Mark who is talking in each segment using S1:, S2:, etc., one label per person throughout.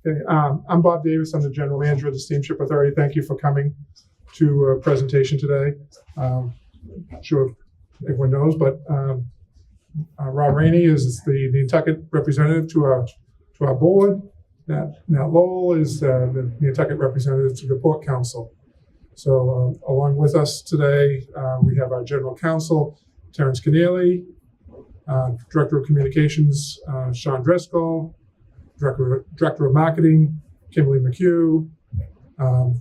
S1: Okay, I'm Bob Davis. I'm the General Manager of the Steamship Authority. Thank you for coming to a presentation today. I'm sure everyone knows, but Rob Rainey is the Nantucket representative to our board. Nat Lowell is the Nantucket representative to the Port Council. So along with us today, we have our General Counsel, Terrence Keneally, Director of Communications, Sean Driscoll, Director of Marketing, Kimberly McHugh,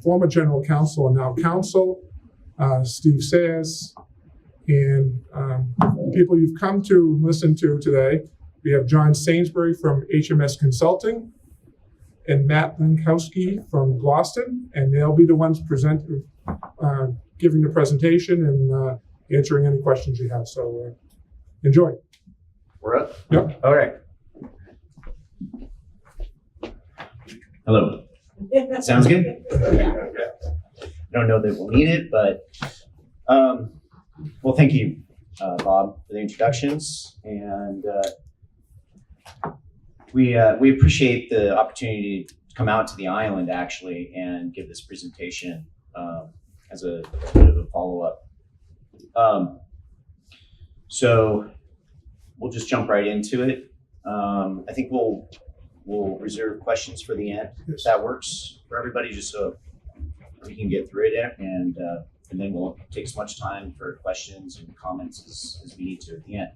S1: former General Counsel and now Counsel, Steve Sayers, and people you've come to listen to today. We have John Sainsbury from HMS Consulting and Matt Linkowski from Gloucester, and they'll be the ones giving the presentation and answering any questions you have. So enjoy.
S2: We're up?
S1: Yep.
S2: All right. Hello. Sounds good?
S3: Yeah.
S2: I don't know that we'll need it, but well, thank you, Bob, for the introductions, and we appreciate the opportunity to come out to the island actually and give this presentation as a bit of a follow-up. So we'll just jump right into it. I think we'll reserve questions for the end, if that works for everybody, just so we can get through it, and then we'll take as much time for questions and comments as we need to at the end.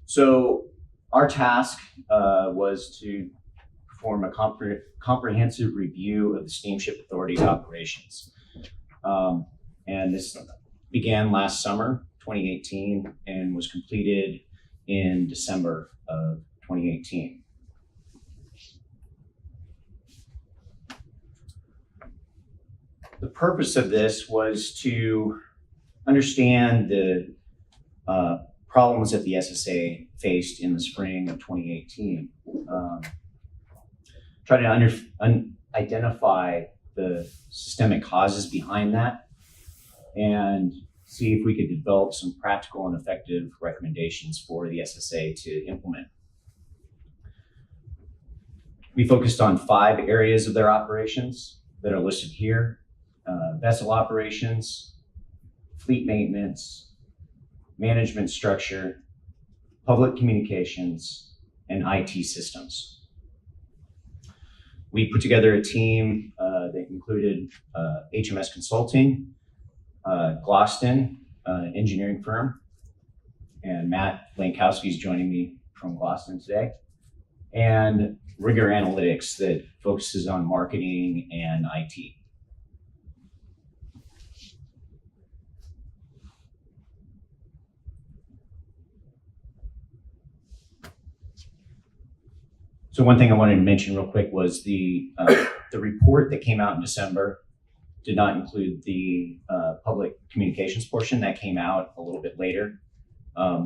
S2: So our task was to perform a comprehensive review of the Steamship Authority's operations. And this began last summer, 2018, and was completed in December of 2018. The purpose of this was to understand the problems that the SSA faced in the spring of 2018. Try to identify the systemic causes behind that and see if we could develop some practical and effective recommendations for the SSA to implement. We focused on 5 areas of their operations that are listed here: vessel operations, fleet maintenance, management structure, public communications, and IT systems. We put together a team that included HMS Consulting, Gloucester, engineering firm, and Matt Linkowski is joining me from Gloucester today, and Rigor Analytics that focuses on marketing and IT. So one thing I wanted to mention real quick was the report that came out in December did not include the public communications portion. That came out a little bit later.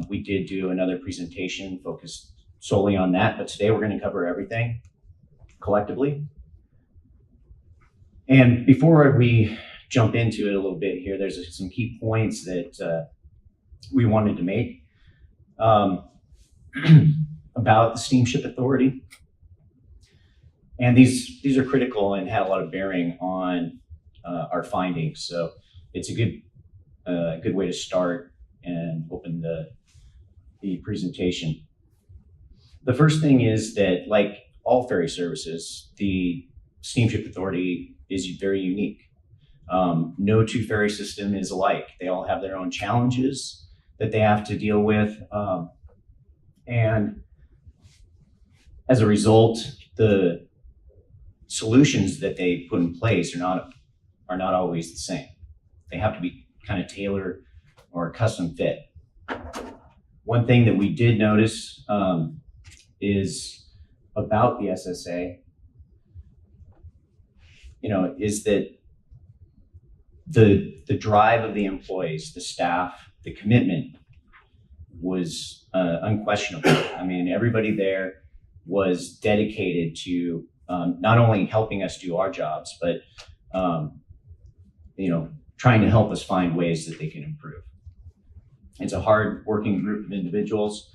S2: We did do another presentation focused solely on that, but today we're going to cover everything collectively. And before we jump into it a little bit here, there's some key points that we wanted to make about the Steamship Authority. And these are critical and had a lot of bearing on our findings. So it's a good way to start and open the presentation. The first thing is that, like all ferry services, the Steamship Authority is very unique. No two ferry system is alike. They all have their own challenges that they have to deal with. And as a result, the solutions that they put in place are not always the same. They have to be kind of tailored or custom fit. One thing that we did notice is about the SSA, is that the drive of the employees, the staff, the commitment was unquestionable. I mean, everybody there was dedicated to not only helping us do our jobs, but trying to help us find ways that they can improve. It's a hard working group of individuals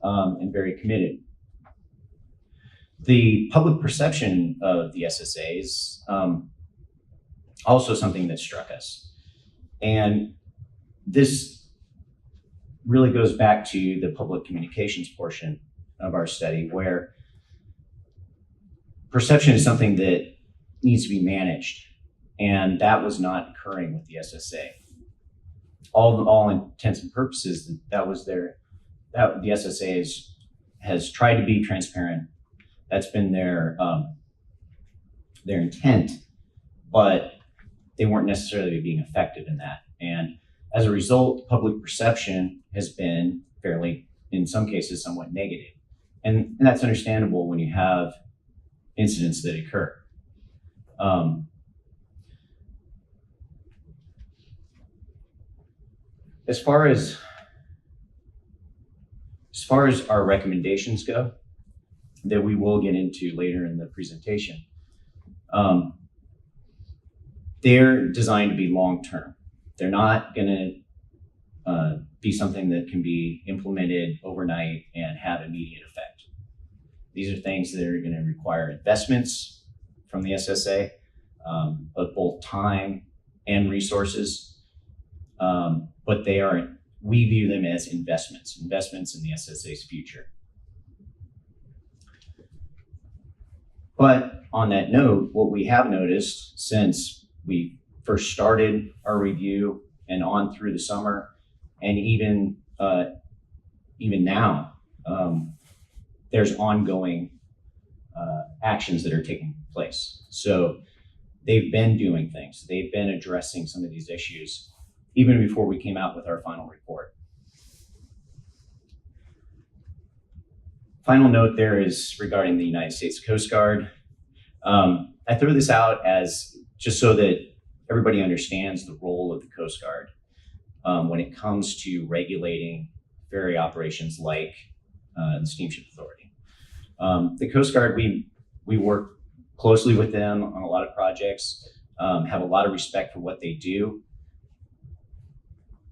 S2: and very committed. The public perception of the SSA is also something that struck us. And this really goes back to the public communications portion of our study, where perception is something that needs to be managed. And that was not occurring with the SSA. All intents and purposes, that the SSA has tried to be transparent. That's been their intent, but they weren't necessarily being effective in that. And as a result, public perception has been fairly, in some cases, somewhat negative. And that's understandable when you have incidents that occur. As far as our recommendations go, that we will get into later in the presentation, they're designed to be long-term. They're not going to be something that can be implemented overnight and have immediate effect. These are things that are going to require investments from the SSA, of both time and resources. But we view them as investments in the SSA's future. But on that note, what we have noticed since we first started our review and on through the summer, and even now, there's ongoing actions that are taking place. So they've been doing things. They've been addressing some of these issues even before we came out with our final report. Final note there is regarding the United States Coast Guard. I throw this out as just so that everybody understands the role of the Coast Guard when it comes to regulating ferry operations like the Steamship Authority. The Coast Guard, we work closely with them on a lot of projects, have a lot of respect for what they do.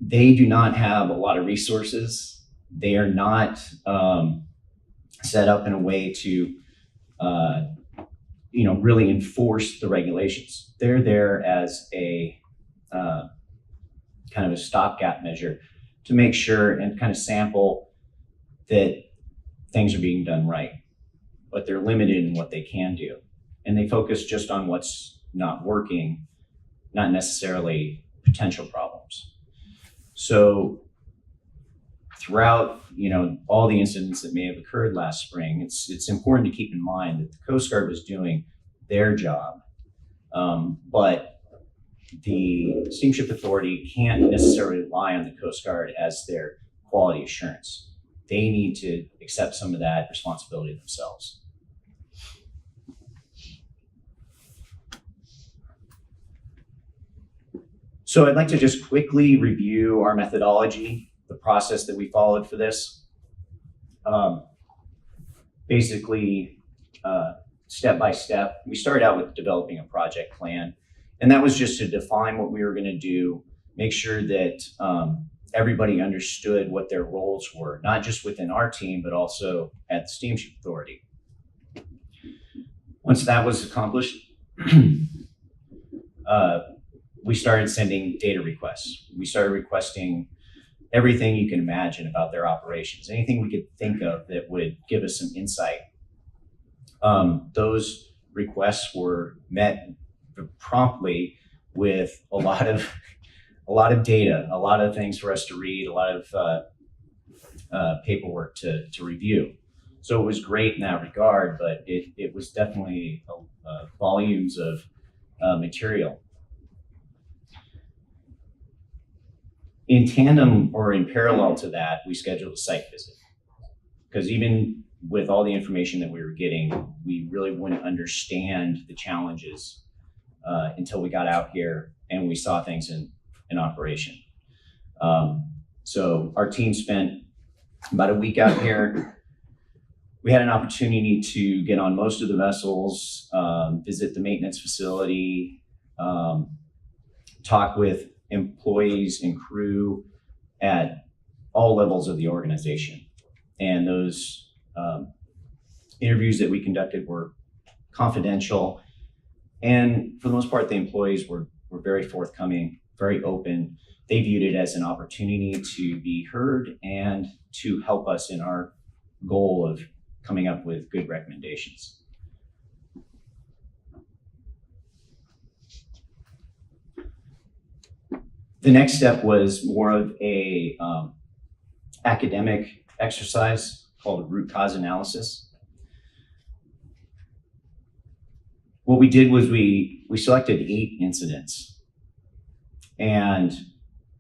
S2: They do not have a lot of resources. They are not set up in a way to really enforce the regulations. They're there as a kind of a stopgap measure to make sure and kind of sample that things are being done right, but they're limited in what they can do. And they focus just on what's not working, not necessarily potential problems. So throughout, all the incidents that may have occurred last spring, it's important to keep in mind that the Coast Guard was doing their job, but the Steamship Authority can't necessarily rely on the Coast Guard as their quality assurance. They need to accept some of that responsibility themselves. So I'd like to just quickly review our methodology, the process that we followed for this. Basically, step by step, we started out with developing a project plan, and that was just to define what we were going to do, make sure that everybody understood what their roles were, not just within our team, but also at the Steamship Authority. Once that was accomplished, we started sending data requests. We started requesting everything you can imagine about their operations, anything we could think of that would give us some insight. Those requests were met promptly with a lot of data, a lot of things for us to read, a lot of paperwork to review. So it was great in that regard, but it was definitely volumes of material. In tandem or in parallel to that, we scheduled a site visit, because even with all the information that we were getting, we really wouldn't understand the challenges until we got out here and we saw things in operation. So our team spent about a week out here. We had an opportunity to get on most of the vessels, visit the maintenance facility, talk with employees and crew at all levels of the organization. And those interviews that we conducted were confidential, and for the most part, the employees were very forthcoming, very open. They viewed it as an opportunity to be heard and to help us in our goal of coming up with good recommendations. The next step was more of a academic exercise called root cause analysis. What we did was we selected 8 incidents, and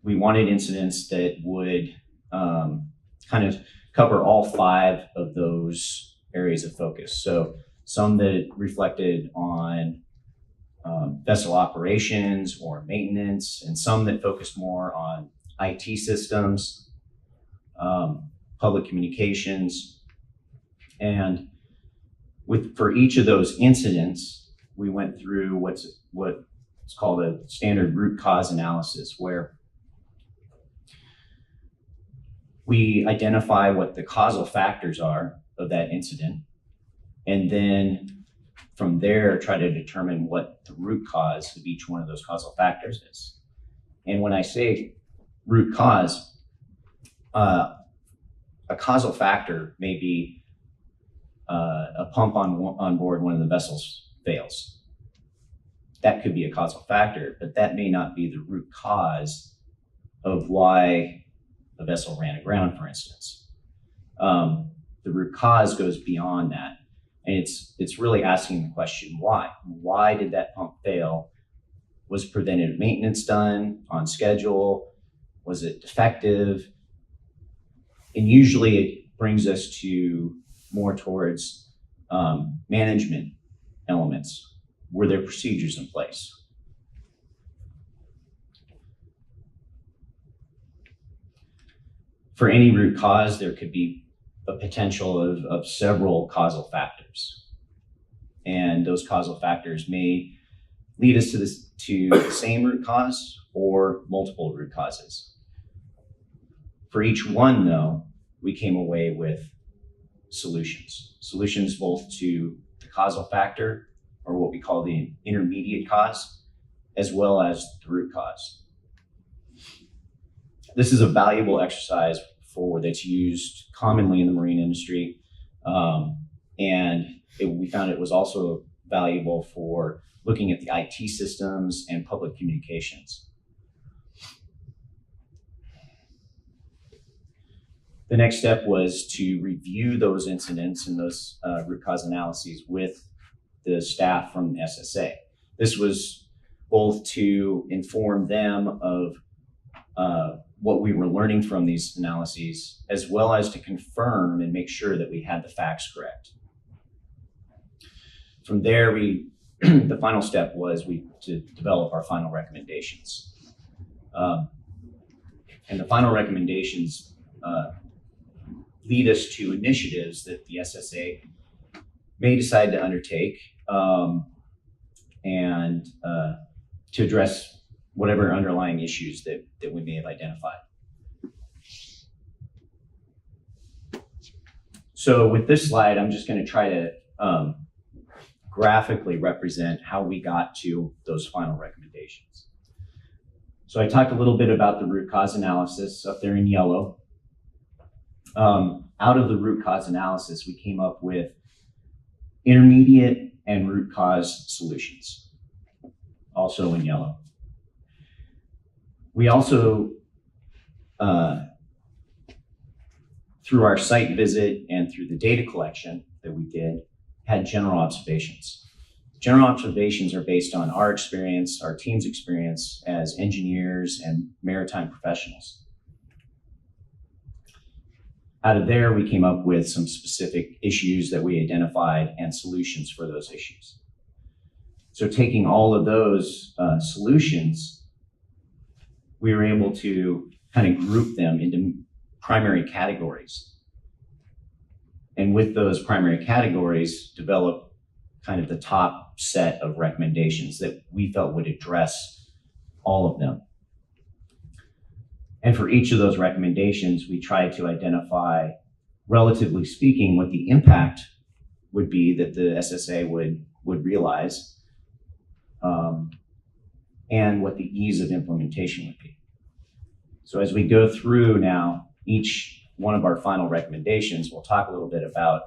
S2: we wanted incidents that would kind of cover all 5 of those areas of focus. So some that reflected on vessel operations or maintenance, and some that focused more on IT systems, public communications. And for each of those incidents, we went through what's called a standard root cause analysis, where we identify what the causal factors are of that incident, and then from there try to determine what the root cause of each one of those causal factors is. And when I say root cause, a causal factor may be a pump on board one of the vessels fails. That could be a causal factor, but that may not be the root cause of why a vessel ran aground, for instance. The root cause goes beyond that. And it's really asking the question, why? Why did that pump fail? Was preventative maintenance done on schedule? Was it defective? And usually it brings us to more towards management elements. Were there procedures in place? For any root cause, there could be a potential of several causal factors. And those causal factors may lead us to the same root cause or multiple root causes. For each one, though, we came away with solutions both to the causal factor, or what we call the intermediate cause, as well as the root cause. This is a valuable exercise that's used commonly in the marine industry, and we found it was also valuable for looking at the IT systems and public communications. The next step was to review those incidents and those root cause analyses with the staff from the SSA. This was both to inform them of what we were learning from these analyses, as well as to confirm and make sure that we had the facts correct. From there, the final step was to develop our final recommendations. And the final recommendations lead us to initiatives that the SSA may decide to undertake and to address whatever underlying issues that we may have identified. So with this slide, I'm just going to try to graphically represent how we got to those final recommendations. So I talked a little bit about the root cause analysis up there in yellow. Out of the root cause analysis, we came up with intermediate and root cause solutions, also in yellow. We also, through our site visit and through the data collection that we did, had general observations. General observations are based on our experience, our team's experience as engineers and maritime professionals. Out of there, we came up with some specific issues that we identified and solutions for those issues. So taking all of those solutions, we were able to kind of group them into primary categories. And with those primary categories, develop kind of the top set of recommendations that we felt would address all of them. And for each of those recommendations, we tried to identify, relatively speaking, what the impact would be that the SSA would realize, and what the ease of implementation would be. So as we go through now, each one of our final recommendations, we'll talk a little bit about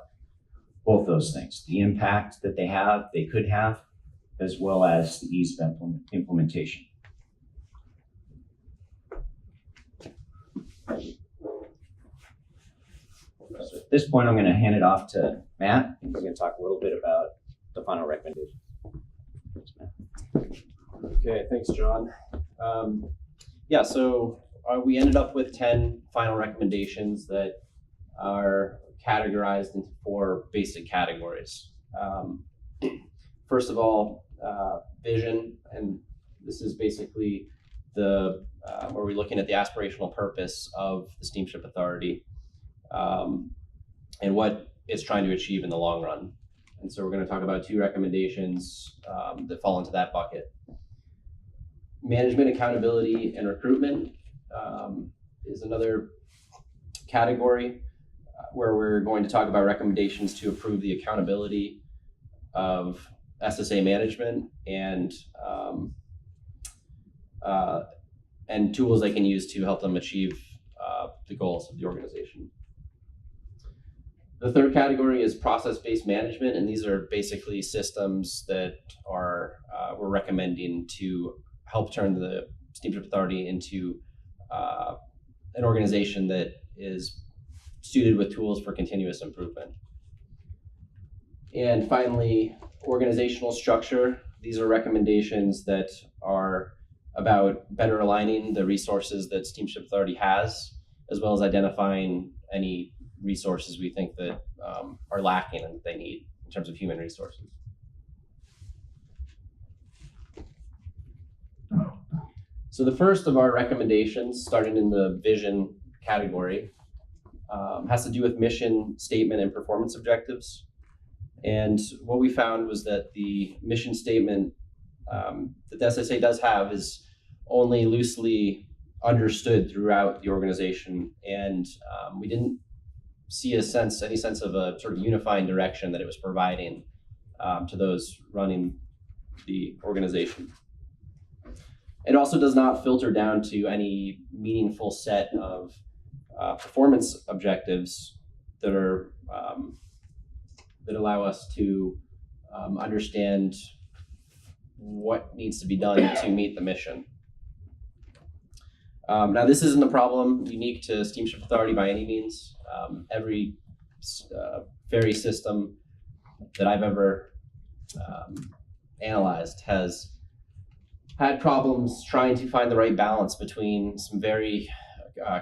S2: both those things, the impact that they could have, as well as the ease of implementation. So at this point, I'm going to hand it off to Matt. He's going to talk a little bit about the final recommendation.
S3: Okay, thanks, John. Yeah, so we ended up with 10 final recommendations that are categorized into 4 basic categories. First of all, vision, and this is basically the where we're looking at the aspirational purpose of the Steamship Authority and what it's trying to achieve in the long run. And so we're going to talk about 2 recommendations that fall into that bucket. Management, accountability, and recruitment is another category where we're going to talk about recommendations to improve the accountability of SSA management and tools they can use to help them achieve the goals of the organization. The third category is process-based management, and these are basically systems that are we're recommending to help turn the Steamship Authority into an organization that is suited with tools for continuous improvement. And finally, organizational structure. These are recommendations that are about better aligning the resources that Steamship Authority has, as well as identifying any resources we think that are lacking and that they need in terms of human resources. So the first of our recommendations, starting in the vision category, has to do with mission statement and performance objectives. And what we found was that the mission statement that the SSA does have is only loosely understood throughout the organization, and we didn't see any sense of a sort of unifying direction that it was providing to those running the organization. It also does not filter down to any meaningful set of performance objectives that are that allow us to understand what needs to be done to meet the mission. Now, this isn't a problem unique to Steamship Authority by any means. Every ferry system that I've ever analyzed has had problems trying to find the right balance between some very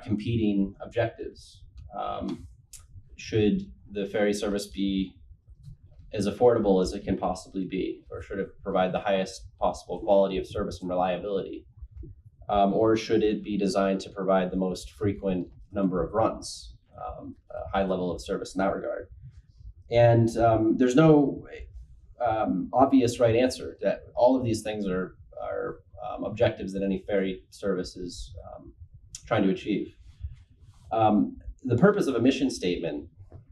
S3: competing objectives. Should the ferry service be as affordable as it can possibly be, or should it provide the highest possible quality of service and reliability? Or should it be designed to provide the most frequent number of runs, a high level of service in that regard? And there's no obvious right answer. That all of these things are objectives that any ferry service is trying to achieve. The purpose of a mission statement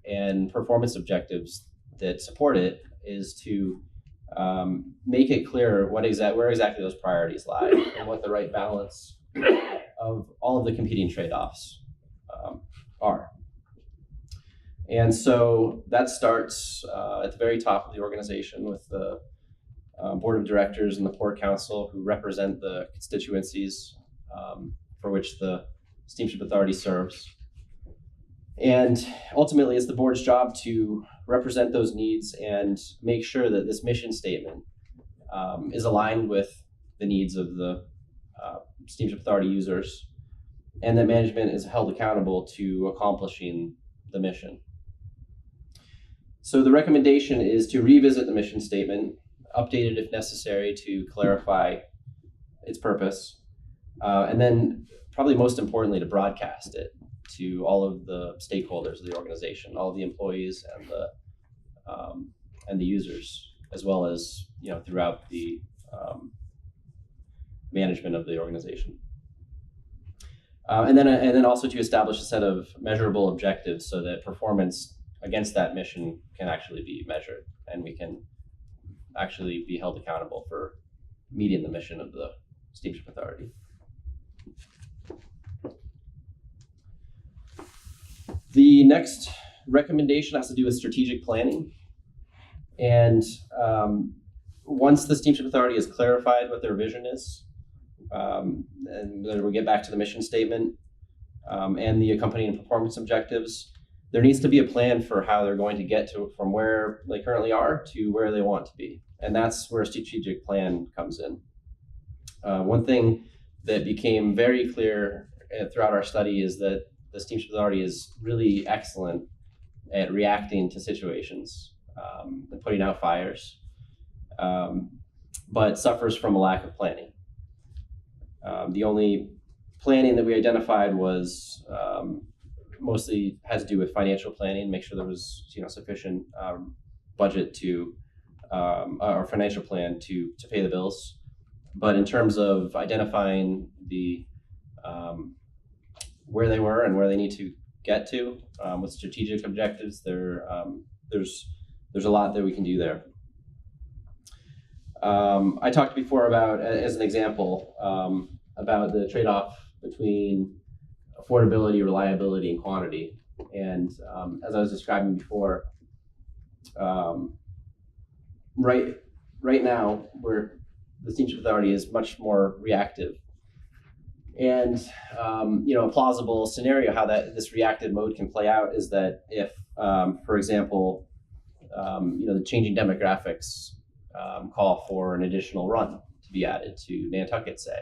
S3: and performance objectives that support it is to make it clear where exactly those priorities lie and what the right balance of all of the competing trade-offs are. And so that starts at the very top of the organization with the board of directors and the port council, who represent the constituencies for which the Steamship Authority serves. And ultimately, it's the board's job to represent those needs and make sure that this mission statement is aligned with the needs of the Steamship Authority users, and that management is held accountable to accomplishing the mission. So the recommendation is to revisit the mission statement, update it if necessary to clarify its purpose, and then probably most importantly, to broadcast it to all of the stakeholders of the organization, all of the employees and the users, as well as throughout the management of the organization. And then also to establish a set of measurable objectives so that performance against that mission can actually be measured, and we can actually be held accountable for meeting the mission of the Steamship Authority. The next recommendation has to do with strategic planning. And once the Steamship Authority has clarified what their vision is, and then we get back to the mission statement and the accompanying performance objectives, there needs to be a plan for how they're going to get to from where they currently are to where they want to be. And that's where a strategic plan comes in. One thing that became very clear throughout our study is that the Steamship Authority is really excellent at reacting to situations and putting out fires, but suffers from a lack of planning. The only planning that we identified was mostly had to do with financial planning, make sure there was sufficient budget to or financial plan to pay the bills. But in terms of identifying the where they were and where they need to get to with strategic objectives, there's a lot that we can do there. I talked before about, as an example, about the trade-off between affordability, reliability, and quantity. And as I was describing before, right now, the Steamship Authority is much more reactive. And a plausible scenario how this reactive mode can play out is that if, for example, the changing demographics call for an additional run to be added to Nantucket, say.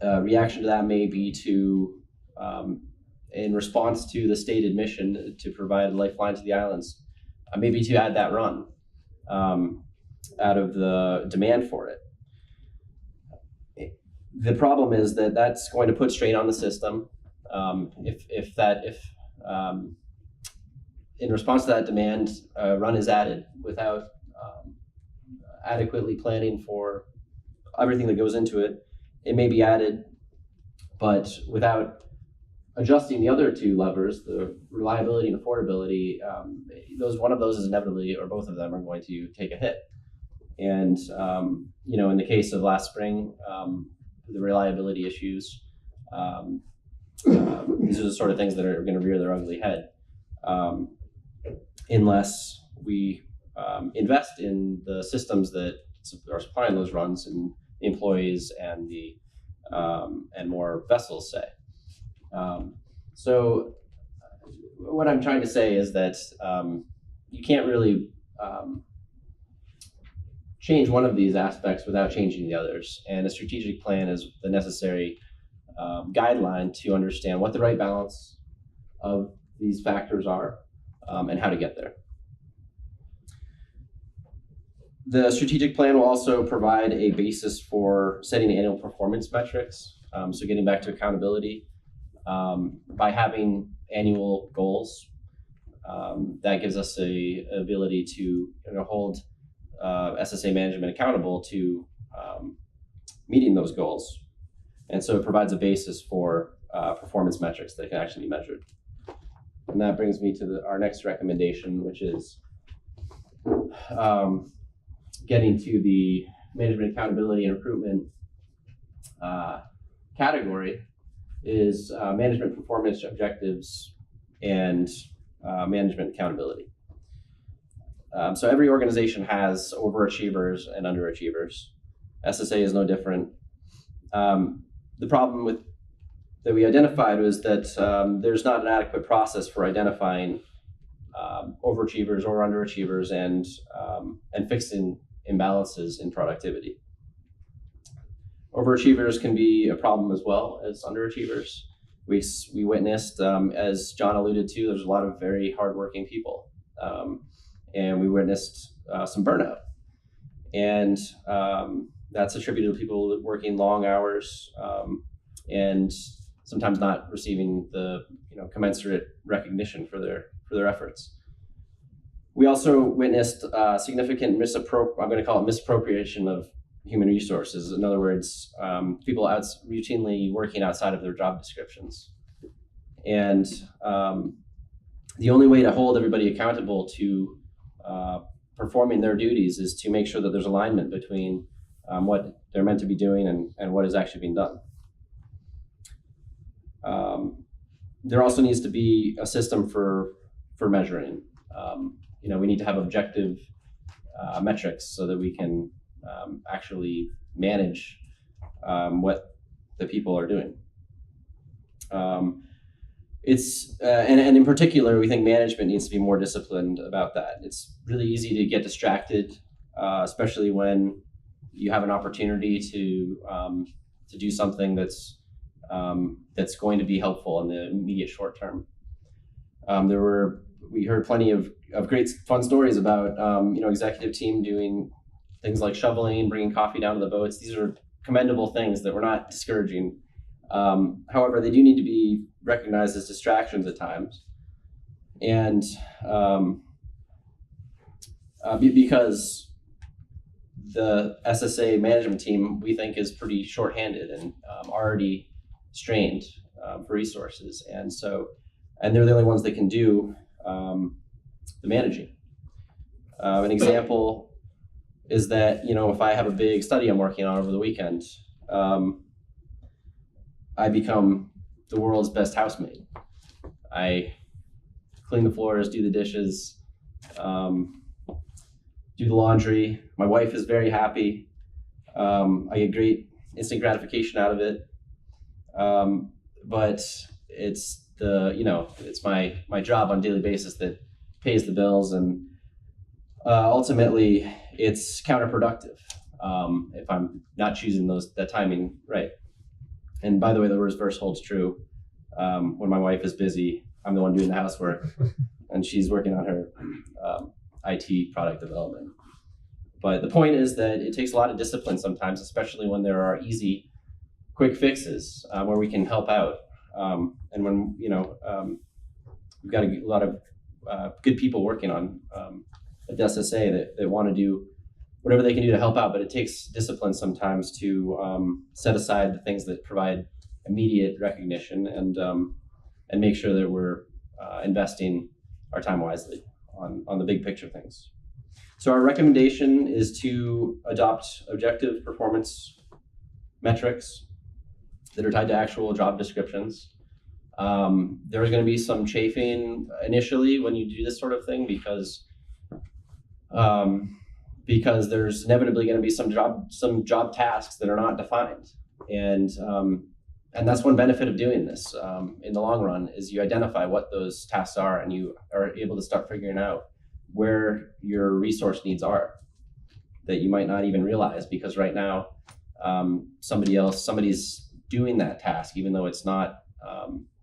S3: Reaction to that may be to, in response to the stated mission to provide a lifeline to the islands, maybe to add that run out of the demand for it. The problem is that that's going to put strain on the system. If in response to that demand, run is added without adequately planning for everything that goes into it, it may be added, but without adjusting the other two levers, the reliability and affordability, one of those is inevitably, or both of them, are going to take a hit. And in the case of last spring, the reliability issues, these are the sort of things that are going to rear their ugly head unless we invest in the systems that are supplying those runs, and the employees and the and more vessels, say. So what I'm trying to say is that you can't really change one of these aspects without changing the others, and a strategic plan is the necessary guideline to understand what the right balance of these factors are and how to get there. The strategic plan will also provide a basis for setting annual performance metrics. So getting back to accountability, by having annual goals, that gives us the ability to hold SSA management accountable to meeting those goals. And so it provides a basis for performance metrics that can actually be measured. And that brings me to our next recommendation, which is getting to the management accountability and recruitment category, is management performance objectives and management accountability. So every organization has overachievers and underachievers. SSA is no different. The problem that we identified was that there's not an adequate process for identifying overachievers or underachievers and fixing imbalances in productivity. Overachievers can be a problem as well as underachievers. We witnessed, as John alluded to, there's a lot of very hardworking people, and we witnessed some burnout, and that's attributed to people working long hours and sometimes not receiving the commensurate recognition for their efforts. We also witnessed significant I'm going to call it misappropriation of human resources. In other words, people routinely working outside of their job descriptions. And the only way to hold everybody accountable to performing their duties is to make sure that there's alignment between what they're meant to be doing and what is actually being done. There also needs to be a system for measuring. We need to have objective metrics so that we can actually manage what the people are doing. And in particular, we think management needs to be more disciplined about that. It's really easy to get distracted, especially when you have an opportunity to do something that's going to be helpful in the immediate short term. We heard plenty of great fun stories about executive team doing things like shoveling, bringing coffee down to the boats. These are commendable things that we're not discouraging. However, they do need to be recognized as distractions at times, and because the SSA management team, we think, is pretty shorthanded and already strained for resources, and they're the only ones that can do the managing. An example is that if I have a big study I'm working on over the weekend, I become the world's best housemaid. I clean the floors, do the dishes, do the laundry. My wife is very happy. I get great instant gratification out of it. But it's it's my job on a daily basis that pays the bills, and ultimately it's counterproductive if I'm not choosing that timing right. And by the way, the reverse holds true. When my wife is busy, I'm the one doing the housework, and she's working on her IT product development. But the point is that it takes a lot of discipline sometimes, especially when there are easy, quick fixes where we can help out. And when we've got a lot of good people working on at the SSA that want to do whatever they can do to help out, but it takes discipline sometimes to set aside the things that provide immediate recognition and make sure that we're investing our time wisely on the big picture things. So our recommendation is to adopt objective performance metrics that are tied to actual job descriptions. There's going to be some chafing initially when you do this sort of thing because there's inevitably going to be some job tasks that are not defined, and that's one benefit of doing this in the long run is you identify what those tasks are and you are able to start figuring out where your resource needs are that you might not even realize, because right now somebody's doing that task even though it's not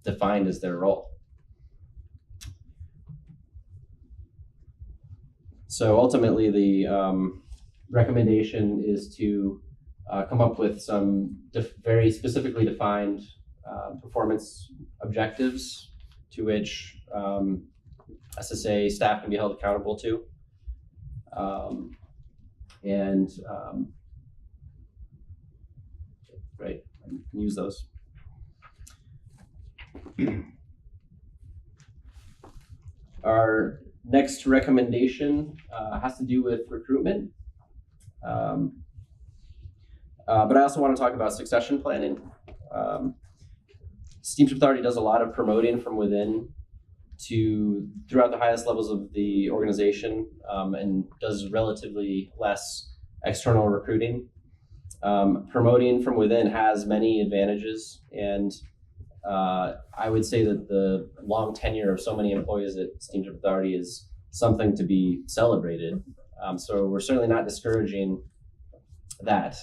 S3: defined as their role. So ultimately, the recommendation is to come up with some very specifically defined performance objectives to which SSA staff can be held accountable to, and use those. Our next recommendation has to do with recruitment, but I also want to talk about succession planning. Steamship Authority does a lot of promoting from within throughout the highest levels of the organization, and does relatively less external recruiting. Promoting from within has many advantages, and I would say that the long tenure of so many employees at Steamship Authority is something to be celebrated. So we're certainly not discouraging that.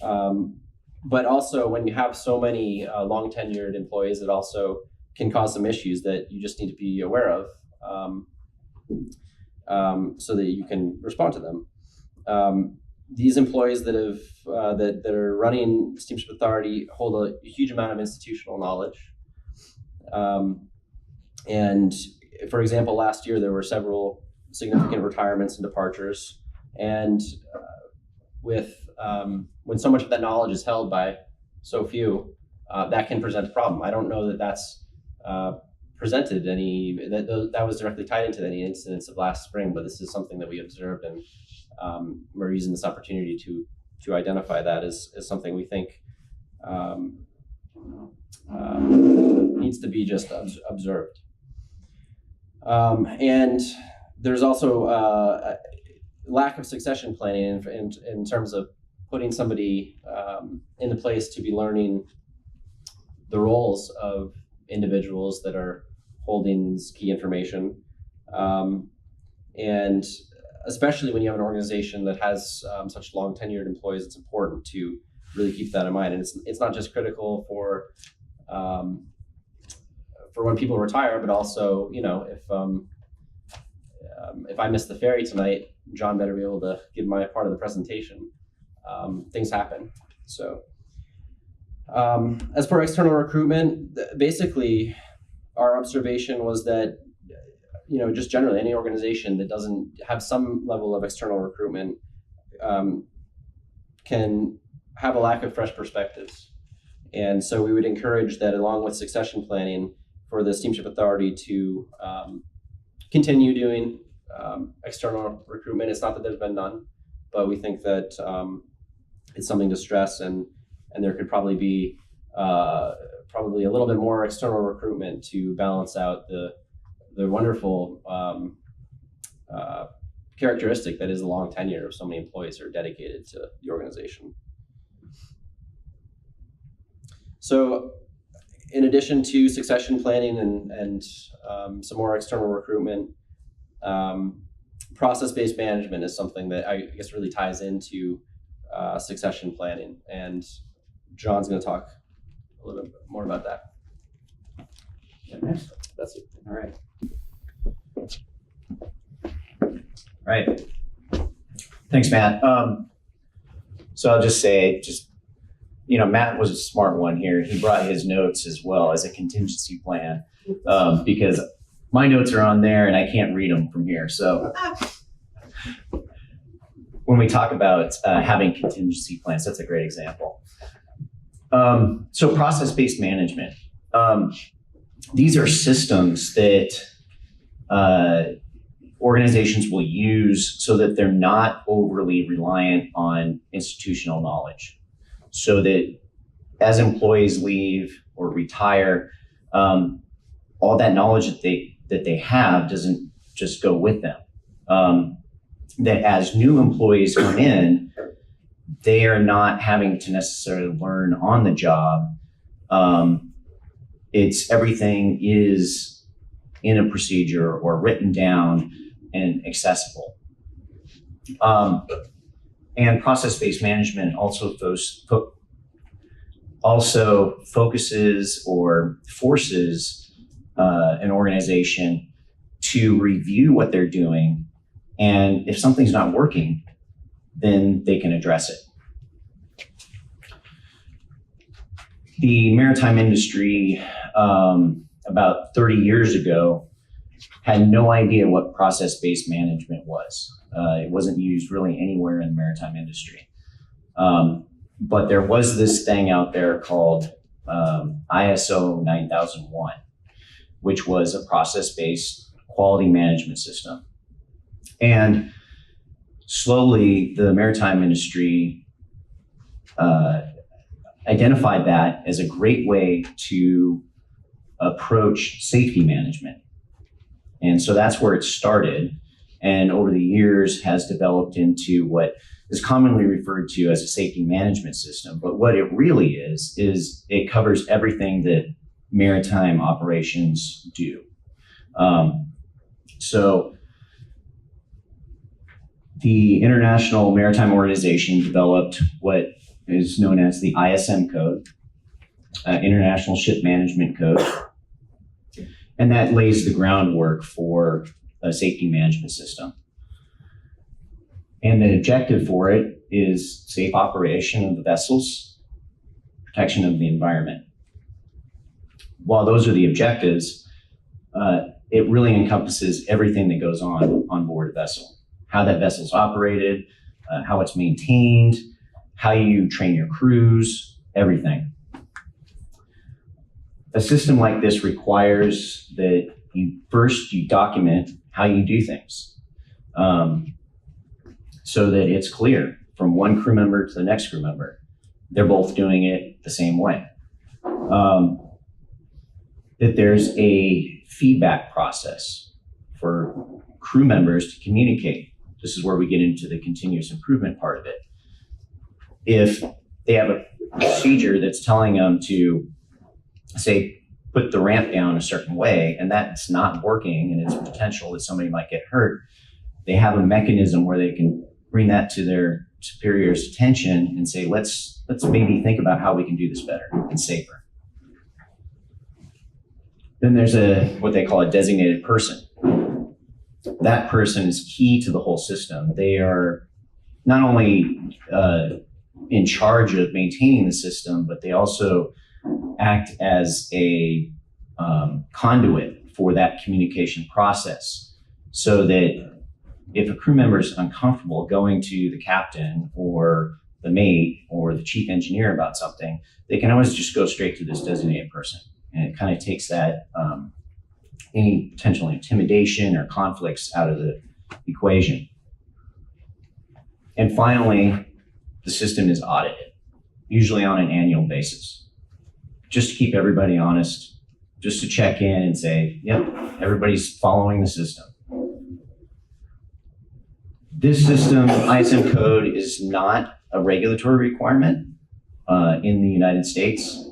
S3: But also, when you have so many long tenured employees, it also can cause some issues that you just need to be aware of, so that you can respond to them. These employees that are running Steamship Authority hold a huge amount of institutional knowledge. And for example, last year there were several significant retirements and departures. And when so much of that knowledge is held by so few, that can present a problem. I don't know that that's presented any that was directly tied into any incidents of last spring, but this is something that we observed, and we're using this opportunity to identify that as something we think needs to be just observed. And there's also a lack of succession planning in terms of putting somebody into place to be learning the roles of individuals that are holding this key information. And especially when you have an organization that has such long tenured employees, it's important to really keep that in mind. And it's not just critical for when people retire, but also, if I miss the ferry tonight, John better be able to give my part of the presentation. Things happen. So as for external recruitment, basically our observation was that, just generally any organization that doesn't have some level of external recruitment can have a lack of fresh perspectives. And so we would encourage that, along with succession planning, for the Steamship Authority to continue doing external recruitment. It's not that there's been none, but we think that it's something to stress, and there could probably be a little bit more external recruitment to balance out the wonderful characteristic that is the long tenure of so many employees who are dedicated to the organization. So in addition to succession planning and some more external recruitment, process-based management is something that I guess really ties into succession planning. And John's going to talk a little bit more about that. That's it.
S2: All right. Right. Thanks, Matt. So I'll just say, Matt was a smart one here. He brought his notes as well as a contingency plan, because my notes are on there and I can't read them from here. So when we talk about having contingency plans, that's a great example. So process-based management. These are systems that organizations will use so that they're not overly reliant on institutional knowledge. So that as employees leave or retire, all that knowledge that they have doesn't just go with them. That as new employees come in, they are not having to necessarily learn on the job. It's everything is in a procedure or written down and accessible. And process-based management also focuses or forces an organization to review what they're doing, and if something's not working, then they can address it. The maritime industry, about 30 years ago, had no idea what process-based management was. It wasn't used really anywhere in the maritime industry. But there was this thing out there called ISO 9001, which was a process-based quality management system. And slowly, the maritime industry identified that as a great way to approach safety management. And so that's where it started, and over the years has developed into what is commonly referred to as a safety management system. But what it really is it covers everything that maritime operations do. So the International Maritime Organization developed what is known as the ISM code, International Ship Management Code. And that lays the groundwork for a safety management system. And the objective for it is safe operation of the vessels, protection of the environment. While those are the objectives, it really encompasses everything that goes on board a vessel. How that vessel's operated, how it's maintained, how you train your crews, everything. a system like this requires that you document how you do things, so that it's clear from one crew member to the next crew member. They're both doing it the same way. That there's a feedback process for crew members to communicate. This is where we get into the continuous improvement part of it. If they have a procedure that's telling them to, say, put the ramp down a certain way, and that's not working, and it's potential that somebody might get hurt, they have a mechanism where they can bring that to their superior's attention and say, let's maybe think about how we can do this better and safer. Then there's what they call a designated person. That person is key to the whole system. They are not only in charge of maintaining the system, but they also act as a conduit for that communication process, so that if a crew member is uncomfortable going to the captain or the mate or the chief engineer about something, they can always just go straight to this designated person. And it kind of takes that any potential intimidation or conflicts out of the equation. And finally, the system is audited, usually on an annual basis, just to keep everybody honest, just to check in and say, yep, everybody's following the system. This system, ISM code, is not a regulatory requirement in the United States.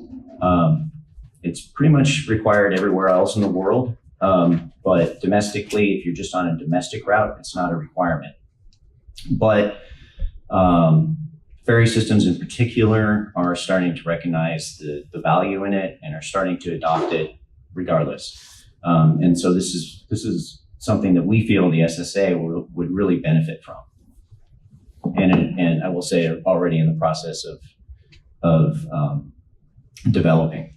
S2: It's pretty much required everywhere else in the world, but domestically, if you're just on a domestic route, it's not a requirement. But ferry systems in particular are starting to recognize the value in it and are starting to adopt it regardless. And so this is something that we feel the SSA would really benefit from. And I will say already in the process of developing.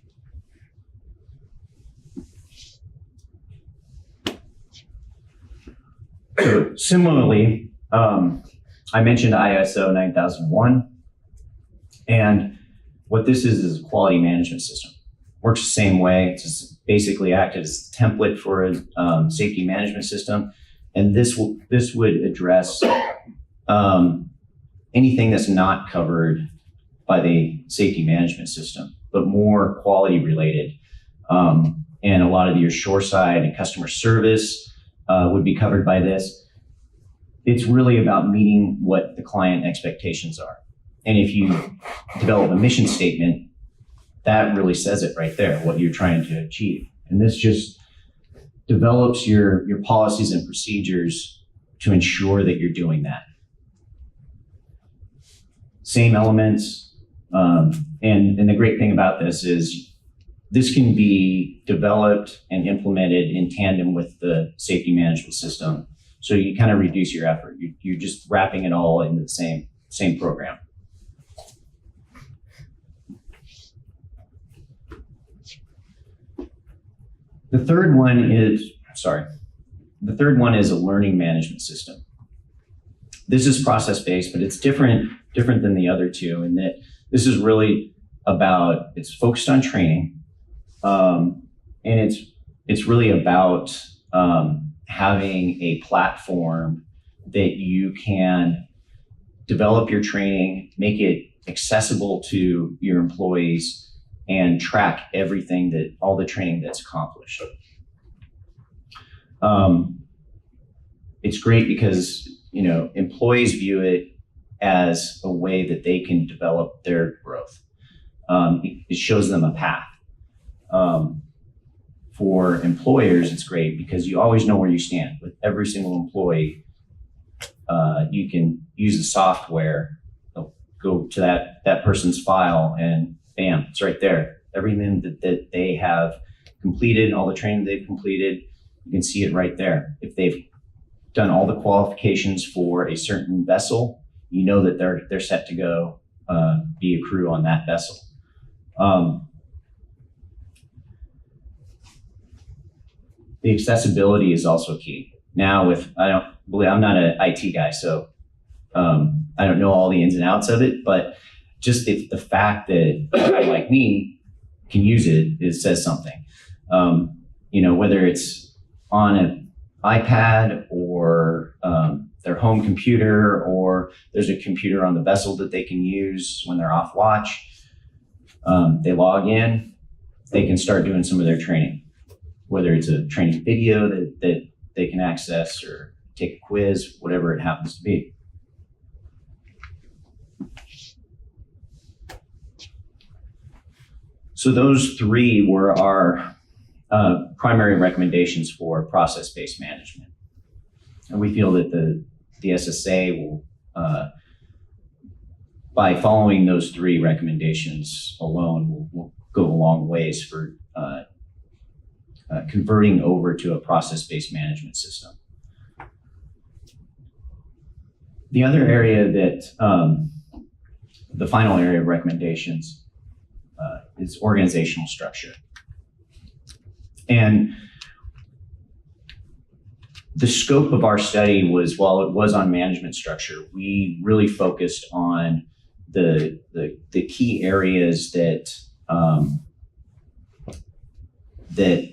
S2: So similarly, I mentioned ISO 9001, and what this is a quality management system. Works the same way. It's just basically acted as a template for a safety management system, and this would address anything that's not covered by the safety management system, but more quality related. And a lot of your shoreside and customer service would be covered by this. It's really about meeting what the client expectations are. And if you develop a mission statement, that really says it right there, what you're trying to achieve. And this just develops your policies and procedures to ensure that you're doing that. Same elements. And the great thing about this is this can be developed and implemented in tandem with the safety management system. So you kind of reduce your effort. You're just wrapping it all into the same program. The third one is a learning management system. This is process-based, but it's different than the other two in that this is really it's focused on training, and it's really about having a platform that you can develop your training, make it accessible to your employees, and track all the training that's accomplished. It's great because, employees view it as a way that they can develop their growth. It shows them a path. For employers, it's great because you always know where you stand. With every single employee, you can use the software, go to that person's file, and bam, it's right there. Everything that they have completed, all the training they've completed, you can see it right there. If they've done all the qualifications for a certain vessel, you know that they're set to go be a crew on that vessel. The accessibility is also key. Now I'm not an IT guy, so I don't know all the ins and outs of it, but just the fact that a guy like me can use it, it says something. Whether it's on an iPad or their home computer, or there's a computer on the vessel that they can use when they're off watch. They log in, they can start doing some of their training, whether it's a training video that they can access or take a quiz, whatever it happens to be. So those three were our primary recommendations for process-based management. And we feel that the SSA will, by following those three recommendations alone, will go a long ways for converting over to a process-based management system. The other area that, the final area of recommendations is organizational structure. And the scope of our study was, while it was on management structure, we really focused on the key areas that that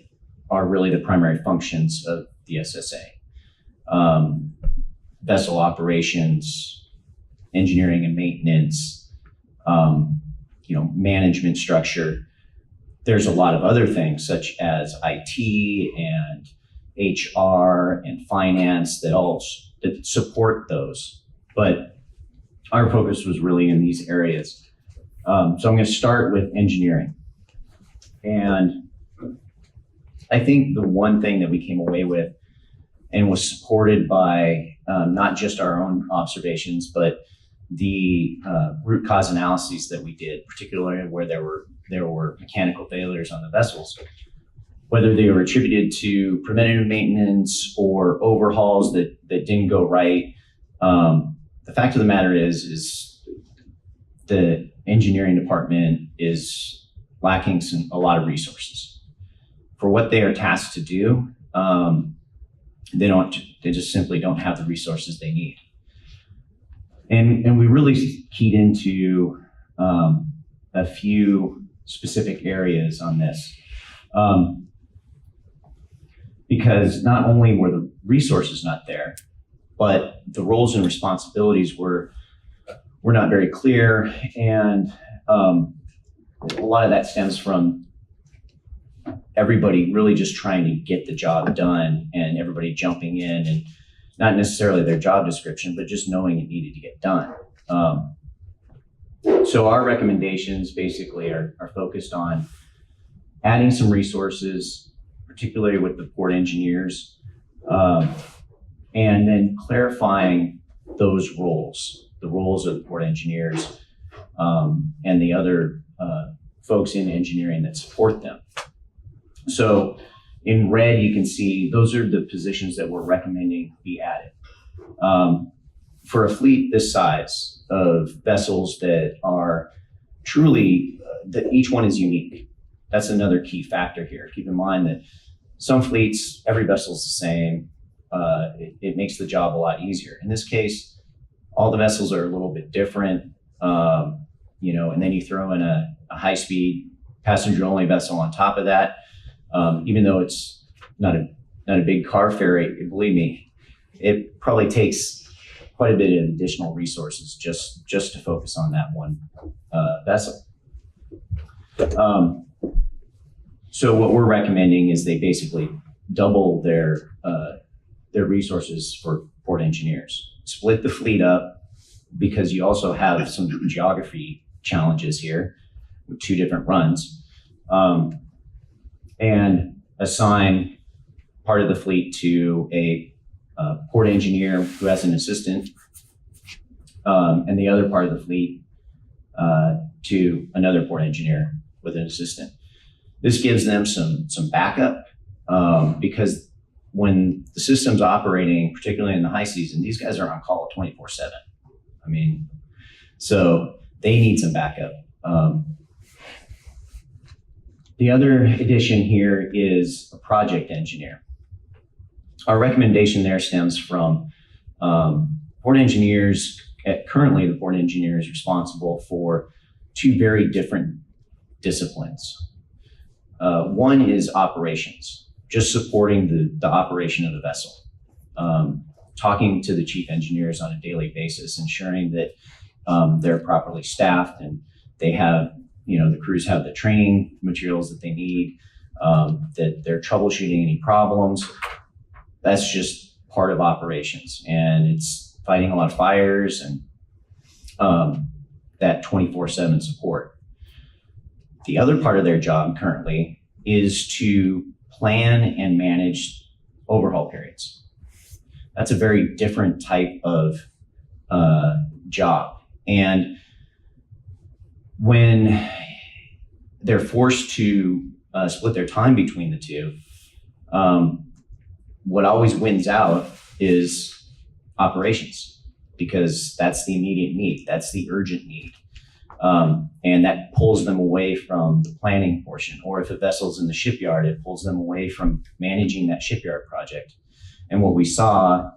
S2: are really the primary functions of the SSA. Vessel operations, engineering and maintenance, management structure. There's a lot of other things such as IT and HR and finance that support those, but our focus was really in these areas. So I'm going to start with engineering. And I think the one thing that we came away with and was supported by not just our own observations, but the root cause analyses that we did, particularly where there were mechanical failures on the vessels, whether they were attributed to preventative maintenance or overhauls that didn't go right. The fact of the matter is the engineering department is lacking a lot of resources for what they are tasked to do. They just simply don't have the resources they need. And we really keyed into a few specific areas on this. Because not only were the resources not there, but the roles and responsibilities were not very clear. And a lot of that stems from everybody really just trying to get the job done and everybody jumping in, and not necessarily their job description, but just knowing it needed to get done. So our recommendations basically are focused on adding some resources, particularly with the port engineers, and then clarifying those roles, the roles of the port engineers and the other folks in engineering that support them. So in red, you can see those are the positions that we're recommending be added. For a fleet this size of vessels that are truly, that each one is unique. That's another key factor here. Keep in mind that some fleets, every vessel is the same. It makes the job a lot easier. In this case, all the vessels are a little bit different, and then you throw in a high-speed passenger-only vessel on top of that. Even though it's not a big car ferry, believe me, it probably takes quite a bit of additional resources just to focus on that one vessel. So what we're recommending is they basically double their resources for port engineers. Split the fleet up, because you also have some geography challenges here with 2 different runs, and assign part of the fleet to a port engineer who has an assistant, and the other part of the fleet to another port engineer with an assistant. This gives them some backup, because when the system's operating, particularly in the high season, these guys are on call 24/7. I mean, so they need some backup. The other addition here is a project engineer. Our recommendation there stems from port engineers. Currently, the port engineer is responsible for 2 very different disciplines. One is operations, just supporting the operation of the vessel. Talking to the chief engineers on a daily basis, ensuring that they're properly staffed and they have, the crews have the training materials that they need, that they're troubleshooting any problems. That's just part of operations, and it's fighting a lot of fires and that 24/7 support. The other part of their job currently is to plan and manage overhaul periods. That's a very different type of job. And when they're forced to split their time between the two, what always wins out is operations, because that's the immediate need, that's the urgent need. And that pulls them away from the planning portion. Or if a vessel's in the shipyard, it pulls them away from managing that shipyard project. And what we saw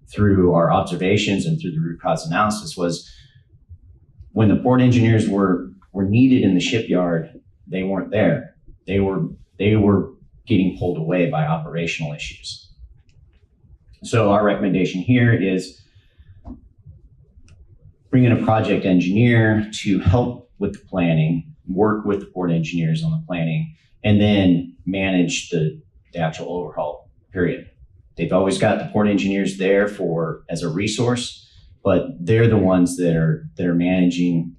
S2: through our observations and through the root cause analysis was when the port engineers were needed in the shipyard, they weren't there. They were getting pulled away by operational issues. So our recommendation here is bring in a project engineer to help with the planning, work with the port engineers on the planning, and then manage the actual overhaul period. They've always got the port engineers there as a resource, but they're the ones that are managing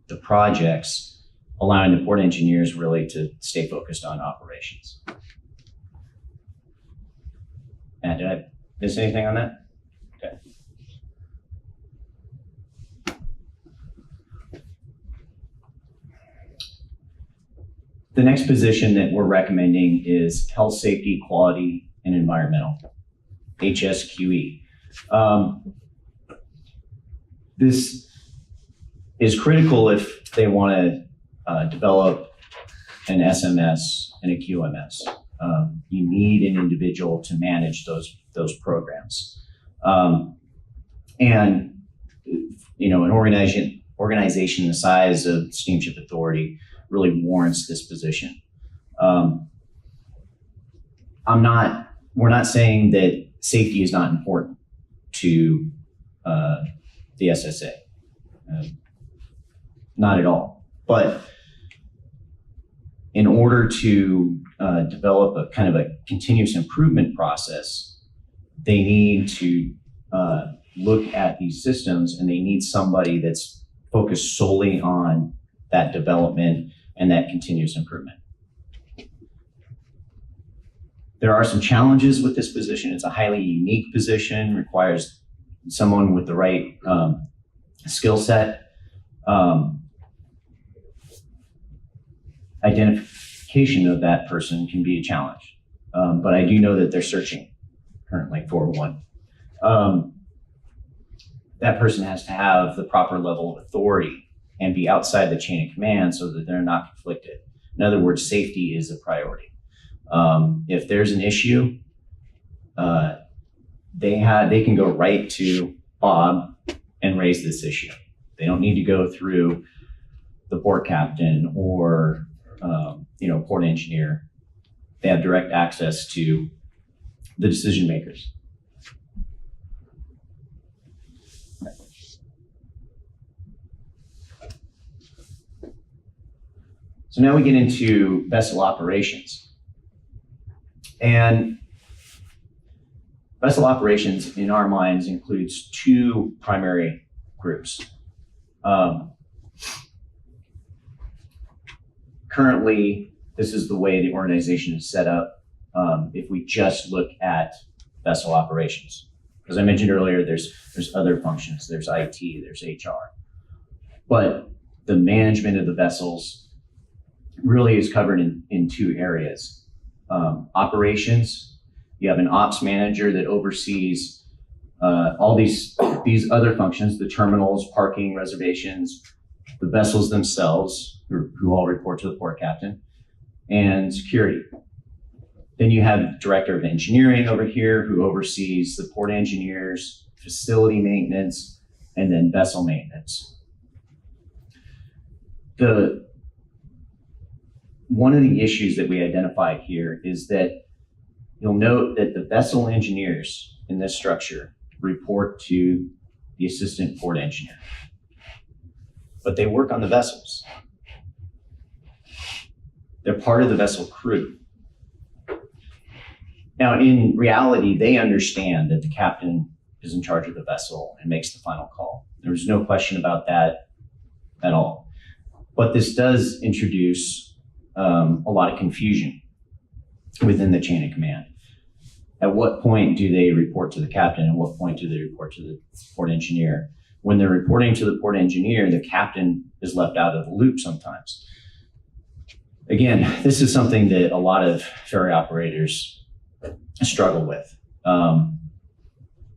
S2: the projects, allowing the port engineers really to stay focused on operations. And did I miss anything on that? Okay. The next position that we're recommending is health, safety, quality, and environmental, HSQE. This is critical if they want to develop an SMS and a QMS. You need an individual to manage those programs. And an organization the size of Steamship Authority really warrants this position. We're not saying that safety is not important to the SSA. Not at all. But in order to develop a kind of a continuous improvement process, they need to look at these systems, and they need somebody that's focused solely on that development and that continuous improvement. There are some challenges with this position. It's a highly unique position, requires someone with the right skill set. Identification of that person can be a challenge, but I do know that they're searching currently for one. That person has to have the proper level of authority and be outside the chain of command so that they're not conflicted. In other words, safety is a priority. If there's an issue, they can go right to Bob and raise this issue. They don't need to go through the port captain or port engineer. They have direct access to the decision makers. So now we get into vessel operations. And vessel operations, in our minds, includes two primary groups. Currently, this is the way the organization is set up if we just look at vessel operations. As I mentioned earlier, there's other functions. There's IT, there's HR. But the management of the vessels really is covered in two areas. Operations, you have an ops manager that oversees all these other functions, the terminals, parking, reservations, the vessels themselves, who all report to the port captain, and security. Then you have director of engineering over here who oversees the port engineers, facility maintenance, and then vessel maintenance. The one of the issues that we identified here is that you'll note that the vessel engineers in this structure report to the assistant port engineer, but they work on the vessels. They're part of the vessel crew. Now, in reality, they understand that the captain is in charge of the vessel and makes the final call. There's no question about that at all. But this does introduce a lot of confusion within the chain of command. At what point do they report to the captain? At what point do they report to the port engineer? When they're reporting to the port engineer, the captain is left out of the loop sometimes. Again, this is something that a lot of ferry operators struggle with.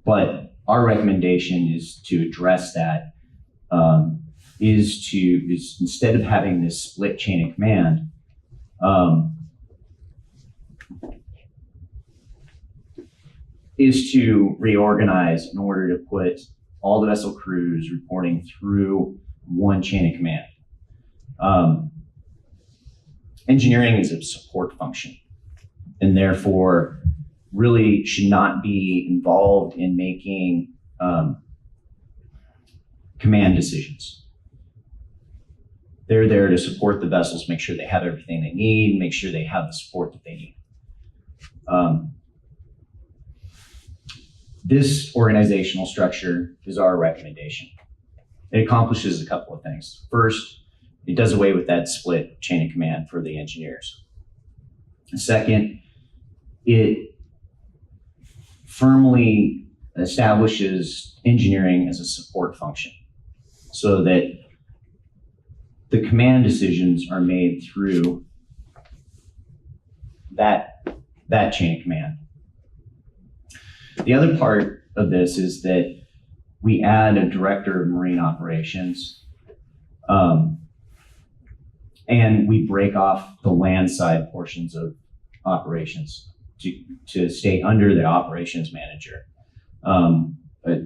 S2: But our recommendation is to address that, is instead of having this split chain of command, is to reorganize in order to put all the vessel crews reporting through one chain of command. Engineering is a support function, and therefore really should not be involved in making command decisions. They're there to support the vessels, make sure they have everything they need, make sure they have the support that they need. This organizational structure is our recommendation. It accomplishes a couple of things. First, it does away with that split chain of command for the engineers. Second, it firmly establishes engineering as a support function so that the command decisions are made through that chain of command. The other part of this is that we add a director of marine operations, and we break off the land side portions of operations to stay under the operations manager. But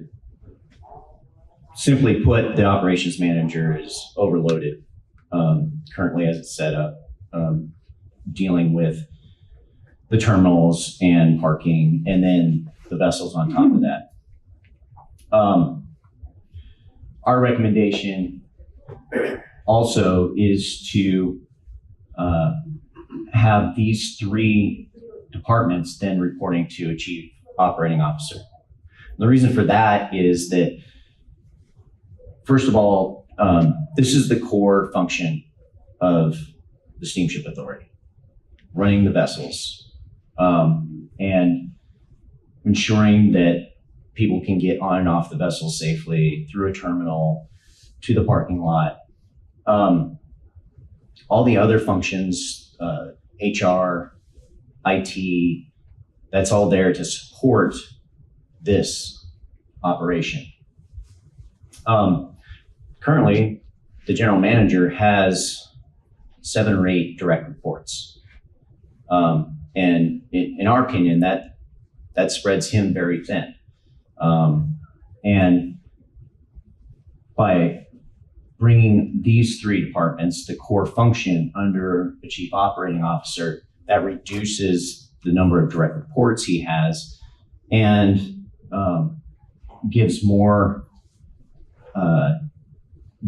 S2: simply put, the operations manager is overloaded currently as it's set up, dealing with the terminals and parking, and then the vessels on top of that. Our recommendation also is to have these three departments then reporting to a chief operating officer. The reason for that is that, first of all, this is the core function of the Steamship Authority, running the vessels and ensuring that people can get on and off the vessel safely through a terminal to the parking lot. All the other functions, HR, IT, that's all there to support this operation. Currently, the general manager has 7 or 8 direct reports. And in our opinion, that spreads him very thin. And by bringing these 3 departments, the core function under the chief operating officer, that reduces the number of direct reports he has and gives more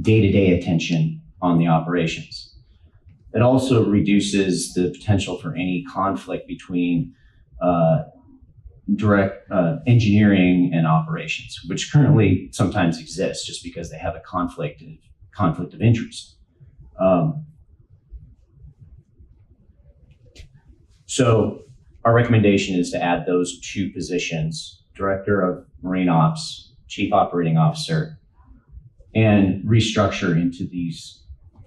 S2: day-to-day attention on the operations. It also reduces the potential for any conflict between direct engineering and operations, which currently sometimes exists just because they have a conflict of interest. So our recommendation is to add those 2 positions, Director of Marine Ops, Chief Operating Officer, and restructure into these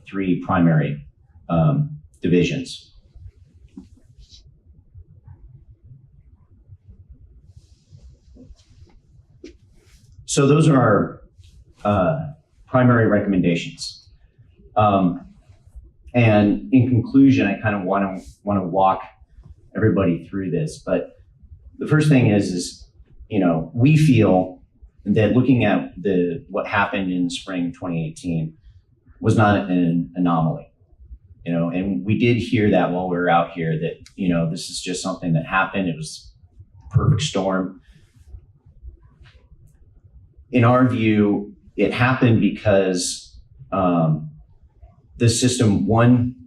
S2: 3 primary divisions. So those are our primary recommendations. And in conclusion, I kind of want to walk everybody through this. But the first thing is we feel that looking at what happened in spring 2018 was not an anomaly. And we did hear that while we were out here that, this is just something that happened. It was a perfect storm. In our view, it happened because the system,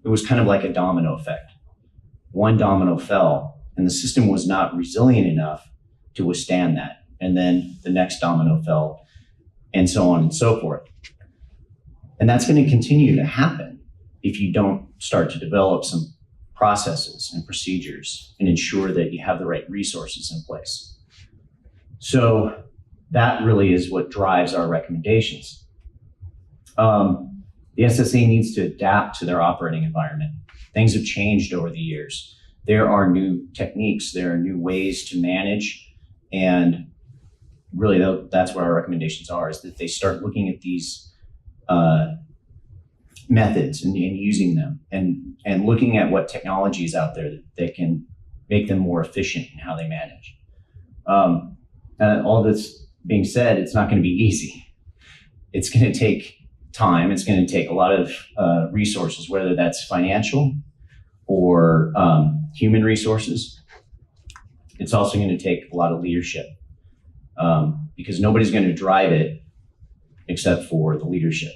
S2: it was kind of like a domino effect. One domino fell and the system was not resilient enough to withstand that. And then the next domino fell and so on and so forth. And that's going to continue to happen if you don't start to develop some processes and procedures and ensure that you have the right resources in place. So that really is what drives our recommendations. The SSA needs to adapt to their operating environment. Things have changed over the years. There are new techniques, there are new ways to manage, and really that's what our recommendations are, is that they start looking at these methods and using them and looking at what technology is out there that can make them more efficient in how they manage. All this being said, it's not going to be easy. It's going to take time. It's going to take a lot of resources, whether that's financial or human resources. It's also going to take a lot of leadership because nobody's going to drive it except for the leadership.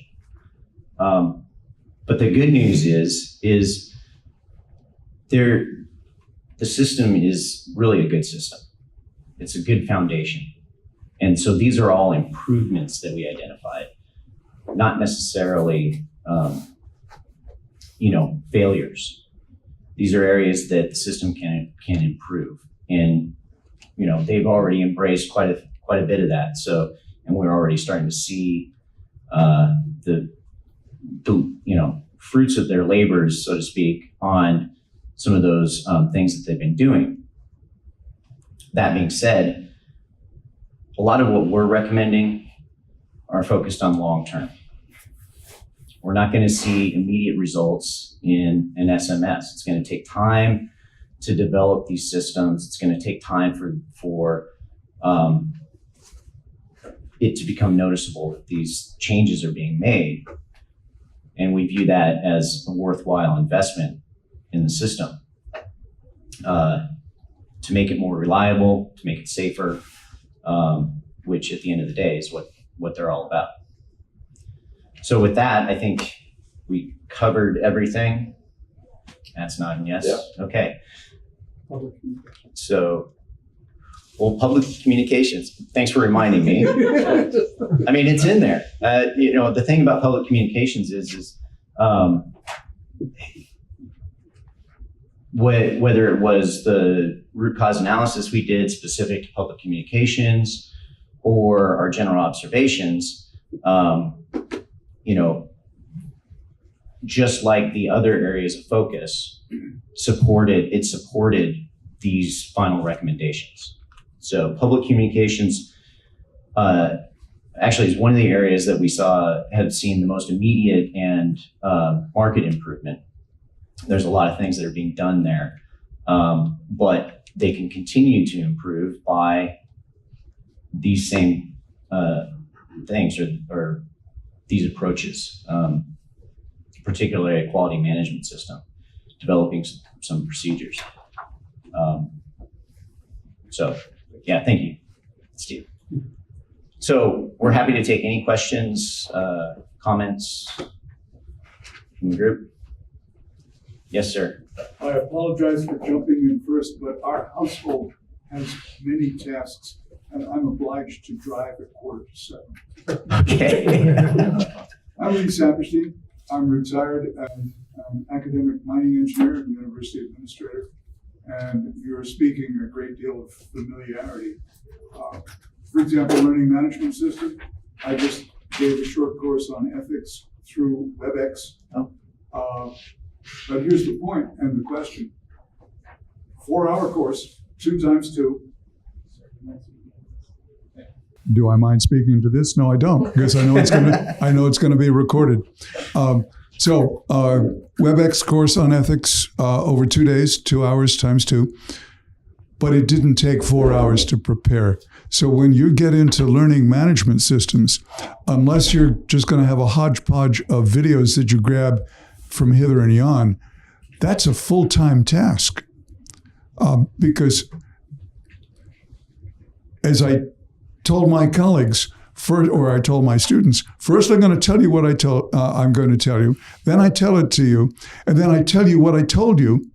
S2: But the good news is the system is really a good system. It's a good foundation. And so these are all improvements that we identified, not necessarily, failures. These are areas that the system can improve. And, they've already embraced quite a bit of that. So, and we're already starting to see the fruits of their labors, so to speak, on some of those things that they've been doing. That being said, a lot of what we're recommending are focused on long-term. We're not going to see immediate results in an SMS. It's going to take time to develop these systems. It's going to take time for it to become noticeable that these changes are being made. And we view that as a worthwhile investment in the system to make it more reliable, to make it safer, which at the end of the day is what they're all about. So with that, I think we covered everything. That's nodding yes. Yeah. Okay. So, public communications. Thanks for reminding me. I mean, it's in there. The thing about public communications is whether it was the root cause analysis we did specific to public communications or our general observations, just like the other areas of focus, supported these final recommendations. So public communications actually is one of the areas that we have seen the most immediate and market improvement. There's a lot of things that are being done there, but they can continue to improve by these same things or these approaches, particularly a quality management system, developing some procedures. Thank you, Steve. So we're happy to take any questions, comments from the group. Yes, sir.
S4: I apologize for jumping in first, but our household has many tasks, and I'm obliged to drive at 6:45.
S2: Okay.
S4: I'm Lee Saperstein. I'm retired and academic mining engineer and university administrator, and you're speaking a great deal of familiarity. For example, learning management system. I just gave a short course on ethics through WebEx. But here's the point and the question. 4-hour course, 2 times 2. Do I mind speaking to this? No, I don't, because I know it's going to be recorded. WebEx course on ethics over 2 days, 2 hours times 2. But it didn't take 4 hours to prepare. So when you get into learning management systems, unless you're just going to have a hodgepodge of videos that you grab from hither and yon, that's a full-time task. Because as I told my colleagues, I told my students, first I'm going to tell you what I'm going to tell you, then I tell it to you, and then I tell you what I told you,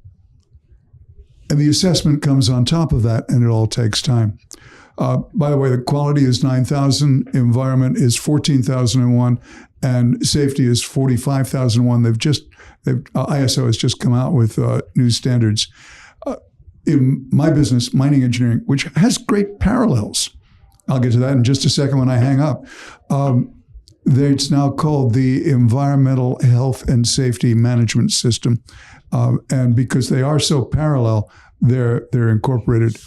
S4: and the assessment comes on top of that, and it all takes time. By the way, the quality is 9,000, environment is 14,001, and safety is 45,001. ISO has just come out with new standards. In my business, mining engineering, which has great parallels, I'll get to that in just a second when I hang up. It's now called the Environmental Health and Safety Management System. And because they are so parallel, they're incorporated.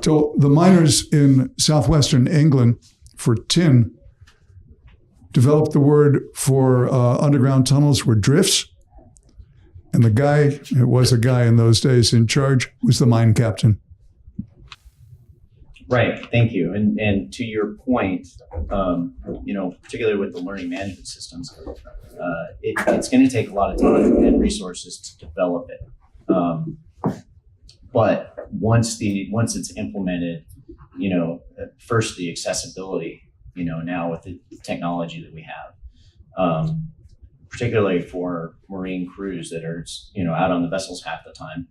S4: So the miners in southwestern England for tin developed the word for underground tunnels were drifts. And it was a guy in those days in charge, was the mine captain.
S2: Right. Thank you. And to your point, particularly with the learning management systems, it's going to take a lot of time and resources to develop it. But once it's implemented, first the accessibility, now with the technology that we have, particularly for marine crews that are, out on the vessels half the time.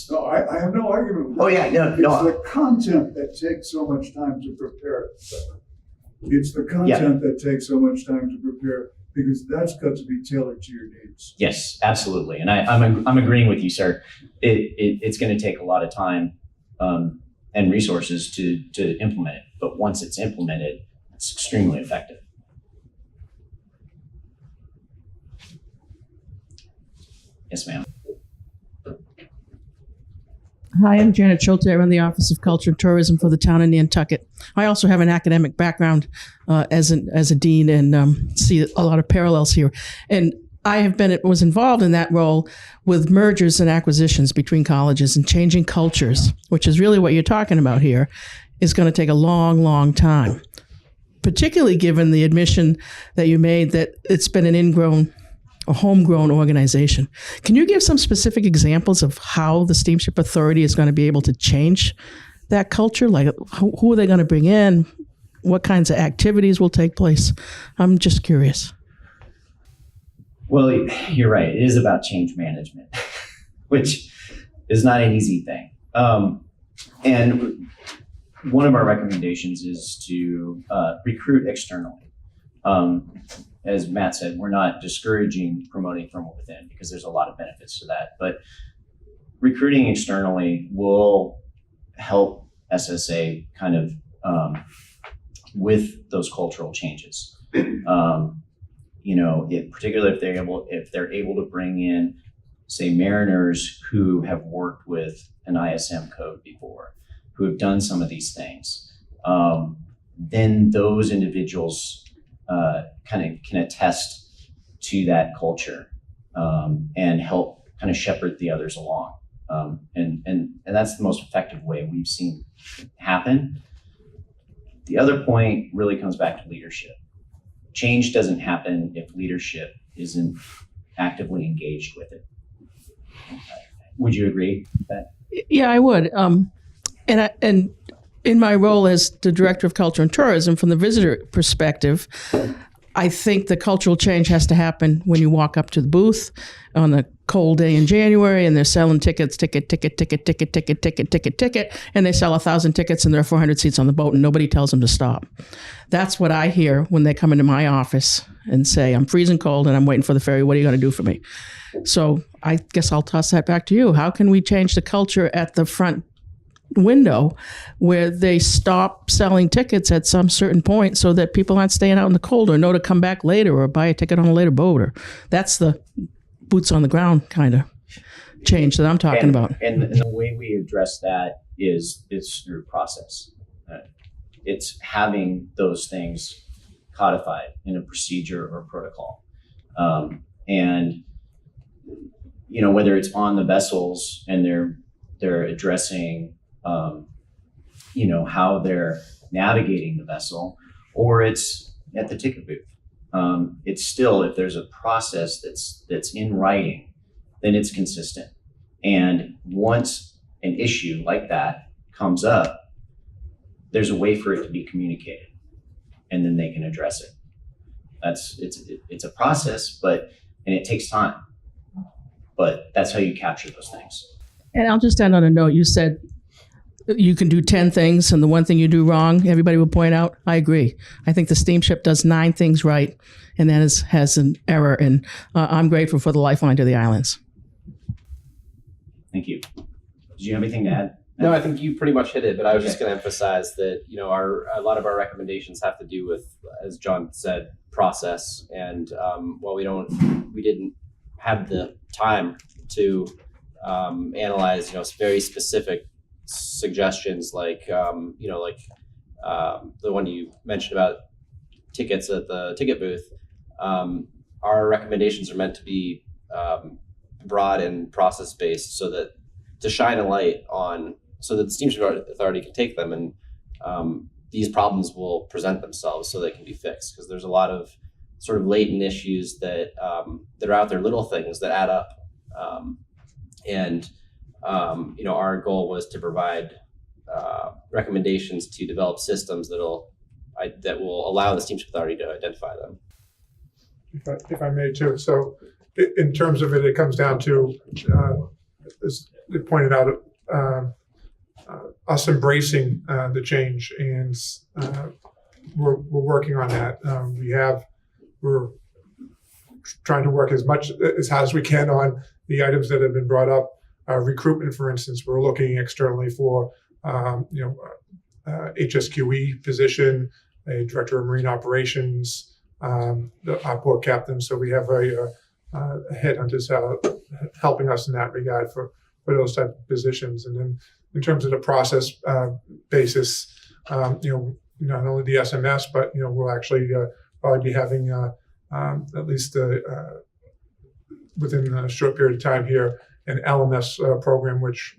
S4: No, I have no argument with that.
S2: Oh yeah, no.
S4: It's the content that takes so much time to prepare. It's the content that takes so much time to prepare, because that's got to be tailored to your needs.
S2: Yes, absolutely, and I'm agreeing with you, sir. It's going to take a lot of time and resources to implement it, but once it's implemented, it's extremely effective. Yes, ma'am.
S5: Hi, I'm Janet Schulte. I run the Office of Culture and Tourism for the town of Nantucket. I also have an academic background as a dean and see a lot of parallels here. And I was involved in that role with mergers and acquisitions between colleges and changing cultures, which is really what you're talking about here, is going to take a long, long time, particularly given the admission that you made that it's been a homegrown organization. Can you give some specific examples of how the Steamship Authority is going to be able to change that culture? Like, who are they going to bring in? What kinds of activities will take place? I'm just curious.
S2: Well, you're right. It is about change management, which is not an easy thing. And one of our recommendations is to recruit externally. As Matt said, we're not discouraging promoting from within because there's a lot of benefits to that. But recruiting externally will help SSA kind of with those cultural changes. Particularly if they're able to bring in, say, mariners who have worked with an ISM code before, who have done some of these things, then those individuals kind of can attest to that culture and help kind of shepherd the others along. And that's the most effective way we've seen happen. The other point really comes back to leadership. Change doesn't happen if leadership isn't actively engaged with it. Would you agree with that?
S5: Yeah, I would. And in my role as the Director of Culture and Tourism, from the visitor perspective, I think the cultural change has to happen when you walk up to the booth on a cold day in January and they're selling tickets, ticket, and they sell 1,000 tickets and there are 400 seats on the boat and nobody tells them to stop. That's what I hear when they come into my office and say, I'm freezing cold and I'm waiting for the ferry. What are you going to do for me? So I guess I'll toss that back to you. How can we change the culture at the front window where they stop selling tickets at some certain point so that people aren't staying out in the cold or know to come back later or buy a ticket on a later boat? Or that's the boots on the ground kind of change that I'm talking about.
S2: And the way we address that is through process. It's having those things codified in a procedure or protocol. And whether it's on the vessels and they're addressing how they're navigating the vessel, or it's at the ticket booth, it's still, if there's a process that's in writing, then it's consistent. And once an issue like that comes up, there's a way for it to be communicated, and then they can address it. It's a process, and it takes time, but that's how you capture those things.
S5: And I'll just end on a note. You said you can do 10 things, and the one thing you do wrong, everybody will point out. I agree. I think the steamship does 9 things right, and that has an error. And I'm grateful for the lifeline to the islands.
S2: Thank you. Did you have anything to add?
S3: No, I think you pretty much hit it, but I was just
S2: Okay.
S3: going to emphasize that, a lot of our recommendations have to do with, as John said, process. And while we didn't have the time to analyze, very specific suggestions like, the one you mentioned about tickets at the ticket booth. Our recommendations are meant to be broad and process based, so that to shine a light on, so that the Steamship Authority can take them, and these problems will present themselves so they can be fixed. Because there's a lot of sort of latent issues that are out there, little things that add up. Our goal was to provide recommendations to develop systems that will allow the Steamship Authority to identify them.
S1: If I may too. So in terms of it, it comes down to, as they pointed out, us embracing the change, and we're working on that. We're trying to work as hard as we can on the items that have been brought up. Recruitment, for instance, we're looking externally for HSQE position, a director of marine operations, our port captain. So we have headhunters helping us in that regard for those type of positions. And then in terms of the process basis, not only the SMS, but we'll actually probably be having at least within a short period of time here an LMS program, which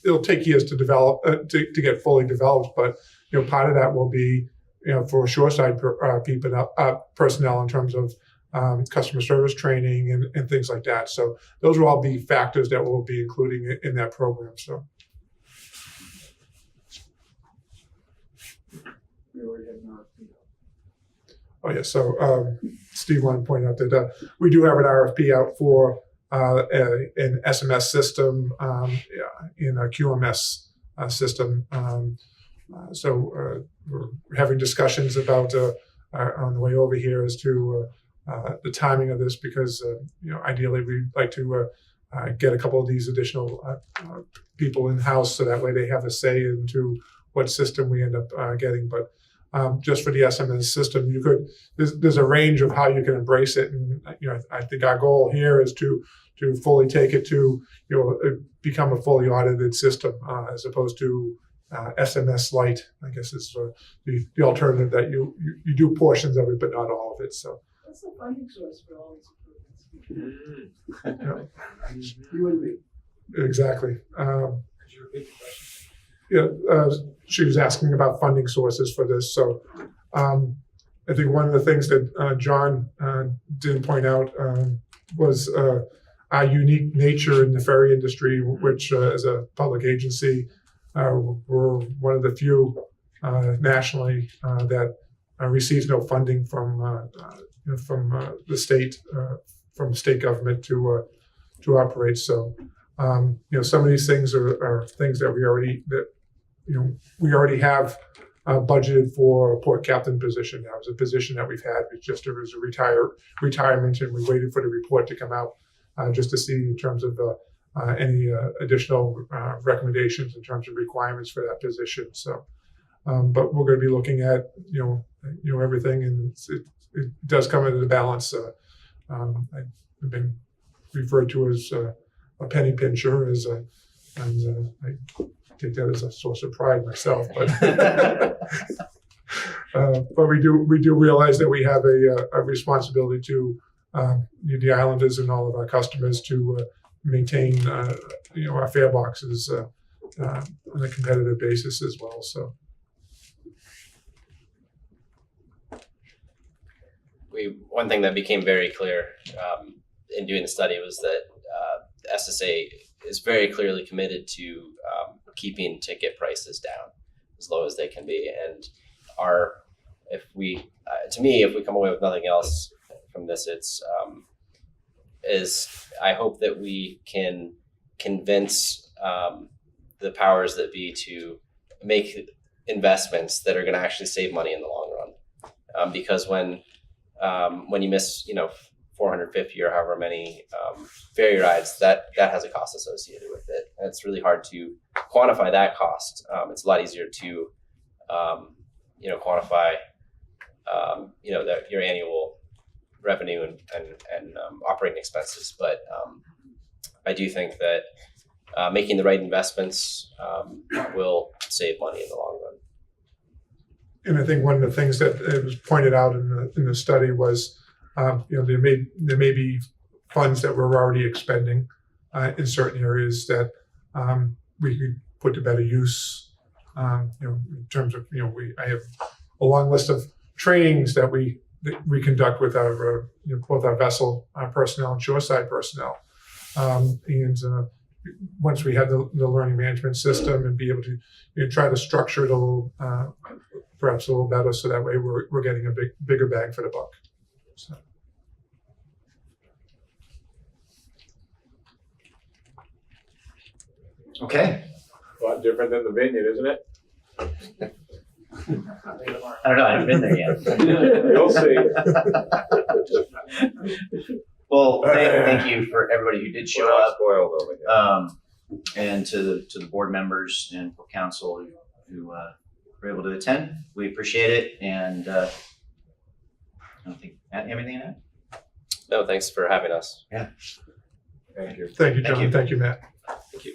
S1: it'll take years to develop to get fully developed. But part of that will be for shoreside personnel in terms of customer service training and things like that. So those will all be factors that we'll be including in that program. So. Oh yeah. So Steve wanted to point out that we do have an RFP out for an SMS system in a QMS system. So we're having discussions about on the way over here as to the timing of this, because ideally we'd like to get a couple of these additional people in house, so that way they have a say into what system we end up getting. But just for the SMS system, there's a range of how you can embrace it, and I think our goal here is to fully take it to become a fully audited system, as opposed to SMS Lite. I guess is the alternative, that you do portions of it but not all of it. So
S6: what's the funding source for all these improvements?
S1: You and me. Exactly.
S6: Could you repeat the question?
S1: She was asking about funding sources for this. So I think one of the things that John didn't point out was our unique nature in the ferry industry, which as a public agency, we're one of the few nationally that receives no funding from the state, from state government to operate. So some of these things are things that we already have budgeted for a port captain position. That was a position that we've had. It was a retirement, and we waited for the report to come out just to see in terms of any additional recommendations in terms of requirements for that position. So, but we're going to be looking at everything, and it does come into the balance. I've been referred to as a penny pincher, and I take that as a source of pride myself. But but we do realize that we have a responsibility to the islanders and all of our customers to maintain our fare boxes on a competitive basis as well. So
S3: one thing that became very clear in doing the study was that SSA is very clearly committed to keeping ticket prices down as low as they can be. And if we come away with nothing else from this, I hope that we can convince the powers that be to make investments that are going to actually save money in the long run. Because when you miss, 450 or however many ferry rides, that has a cost associated with it. And it's really hard to quantify that cost. It's a lot easier to, quantify, your annual revenue and operating expenses. But I do think that making the right investments will save money in the long run.
S1: And I think one of the things that it was pointed out in the study was, there may be funds that we're already expending in certain areas that we could put to better use. In terms of, I have a long list of trainings that we conduct with our both our vessel personnel and shoreside personnel, and once we have the learning management system and be able to try to structure it a little, perhaps a little better, so that way we're getting a bigger bang for the buck. So.
S2: Okay.
S7: A lot different than the vineyard, isn't it?
S2: I don't know. I haven't been there yet.
S7: You'll see.
S2: Well, thank you for everybody who did show
S7: We're not
S2: up,
S7: spoiled over here.
S2: and to the board members and for council who were able to attend. We appreciate it, and I don't think anything to add.
S3: No, thanks for having us.
S2: Yeah.
S7: Thank you.
S1: Thank you, John.
S2: Thank you.
S1: Thank you, Matt.
S3: Thank you.